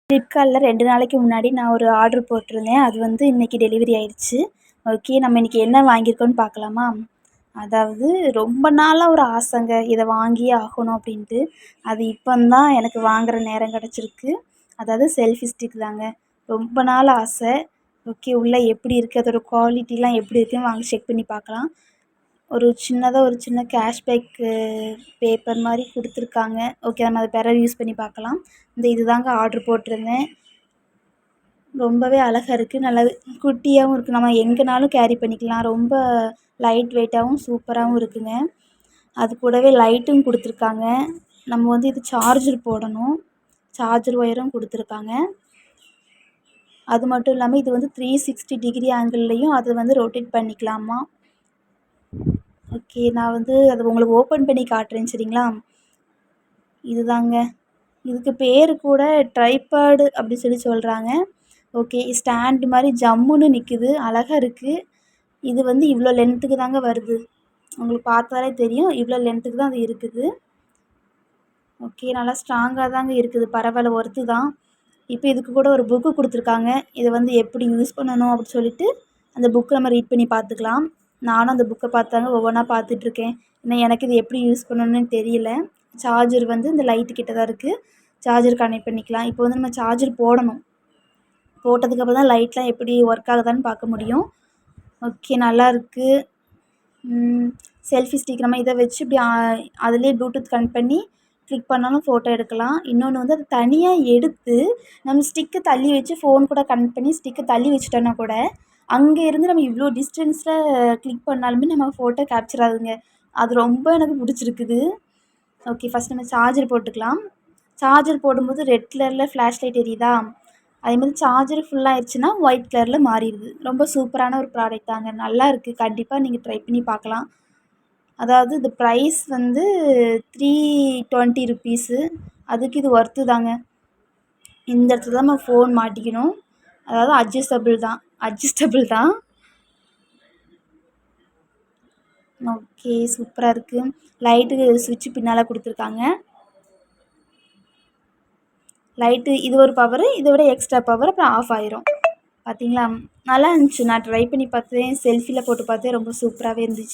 ஃப்ளிப்கார்ட்டில் 2 நாளைக்கு முன்னாடி நான் ஒரு ஆர்ட்ரு போட்டிருந்தேன். அது வந்து இன்றைக்கி டெலிவரி ஆயிடுச்சு. ஓகே, நம்ம இன்றைக்கி என்ன வாங்கியிருக்கோன்னு பார்க்கலாமா? அதாவது ரொம்ப நாளாக ஒரு ஆசைங்க, இதை வாங்கியே ஆகணும் அப்படின்ட்டு. அது இப்போந்தான் எனக்கு வாங்குகிற நேரம் கிடச்சிருக்கு. அதாவது செல்ஃபி ஸ்டிக் தாங்க. ரொம்ப நாள் ஆசை. ஓகே, உள்ளே எப்படி இருக்குது, அதோட குவாலிட்டிலாம் எப்படி இருக்குன்னு வாங்கி செக் பண்ணி பார்க்கலாம். ஒரு சின்ன கேஷ்பேக்கு பேப்பர் மாதிரி கொடுத்துருக்காங்க. ஓகே, நம்ம அதை பிறகு யூஸ் பண்ணி பார்க்கலாம். இதுதாங்க ஆர்ட்ரு போட்டிருந்தேன். ரொம்பவே அழகாக இருக்குது. நல்லா குட்டியாகவும் இருக்குது. நம்ம எங்கேனாலும் கேரி பண்ணிக்கலாம். ரொம்ப லைட் வெயிட்டாகவும் சூப்பராகவும் இருக்குங்க. அது கூடவே லைட்டும் கொடுத்துருக்காங்க. நம்ம வந்து இது சார்ஜர் போடணும். சார்ஜர் ஒயரும் கொடுத்துருக்காங்க. அது மட்டும் இல்லாமல் இது வந்து 360 டிகிரி ஆங்கிள்லேயும் அதை வந்து ரொட்டேட் பண்ணிக்கலாமா. ஓகே, நான் வந்து அதை உங்களுக்கு ஓப்பன் பண்ணி காட்டுறேன், சரிங்களா? இதுதாங்க. இதுக்கு பேர் கூட ட்ரைபாடு அப்படி சொல்கிறாங்க. ஓகே, ஸ்டாண்டு மாதிரி ஜம்முன்னு நிற்குது. அழகாக இருக்குது. இது வந்து இவ்வளோ லென்த்துக்கு தாங்க வருது. உங்களுக்கு பார்த்தாலே தெரியும், இவ்வளோ லென்த்துக்கு தான் அது இருக்குது. ஓகே, நல்லா ஸ்ட்ராங்காக தாங்க இருக்குது. பரவாயில்ல, ஒர்த்து தான். இப்போ இதுக்கு கூட ஒரு புக்கு கொடுத்துருக்காங்க. இதை வந்து எப்படி யூஸ் பண்ணணும் அப்படின்னு சொல்லிட்டு அந்த புக்கு நம்ம ரீட் பண்ணி பார்த்துக்கலாம். நானும் அந்த புக்கை பார்த்தாங்க ஒவ்வொன்றா பார்த்துட்ருக்கேன். ஏன்னா எனக்கு இது எப்படி யூஸ் பண்ணணும்னு தெரியல. சார்ஜர் வந்து இந்த லைட்டு கிட்ட தான் இருக்குது. சார்ஜர் கனெக்ட் பண்ணிக்கலாம். இப்போ வந்து நம்ம சார்ஜர் போடணும். போட்டதுக்கப்புறம் தான் லைட்லாம் எப்படி ஒர்க் ஆகுதான்னு பார்க்க முடியும். ஓகே, நல்லா இருக்குது. செல்ஃபி ஸ்டிக் நம்ம இதை வச்சு இப்படி அதிலே ப்ளூடூத் கனெக்ட் பண்ணி கிளிக் பண்ணாலும் ஃபோட்டோ எடுக்கலாம். இன்னொன்று வந்து அதை தனியாக எடுத்து நம்ம ஸ்டிக்கை தள்ளி வச்சு ஃபோன் கூட கனெக்ட் பண்ணி ஸ்டிக்கை தள்ளி வச்சுட்டோன்னா கூட அங்கே இருந்து நம்ம இவ்வளோ டிஸ்டன்ஸில் கிளிக் பண்ணாலுமே நம்ம ஃபோட்டோ கேப்சர் ஆகுதுங்க. அது ரொம்ப எனக்கு பிடிச்சிருக்குது. ஓகே, ஃபஸ்ட் நம்ம சார்ஜர் போட்டுக்கலாம். சார்ஜர் போடும்போது ரெட் கலரில் ஃப்ளாஷ் லைட் எரியுதா, அதே மாதிரி சார்ஜர் ஃபுல்லாகிடுச்சுன்னா ஒயிட் கலரில் மாறிடுது. ரொம்ப சூப்பரான ஒரு ப்ராடக்ட் தாங்க. நல்லா இருக்குது. கண்டிப்பாக நீங்கள் ட்ரை பண்ணி பார்க்கலாம். அதாவது இது ப்ரைஸ் வந்து 320 ருப்பீஸு. அதுக்கு இது ஒர்த்து தாங்க. இந்த இடத்துல தான் நம்ம ஃபோன் மாட்டிக்கணும். அதாவது அட்ஜஸ்டபிள் தான். ஓகே, சூப்பராக இருக்குது. லைட்டு ஸ்விட்சு பின்னால் கொடுத்துருக்காங்க. லைட்டு இது ஒரு பவரு, இதை விட எக்ஸ்ட்ரா பவர், அப்புறம் ஆஃப் ஆயிரும். பார்த்தீங்களா? நல்லா இருந்துச்சு. நான் ட்ரை பண்ணி பார்த்தேன். செல்ஃபியில் போட்டு பார்த்தேன். ரொம்ப சூப்பராகவே இருந்துச்சு.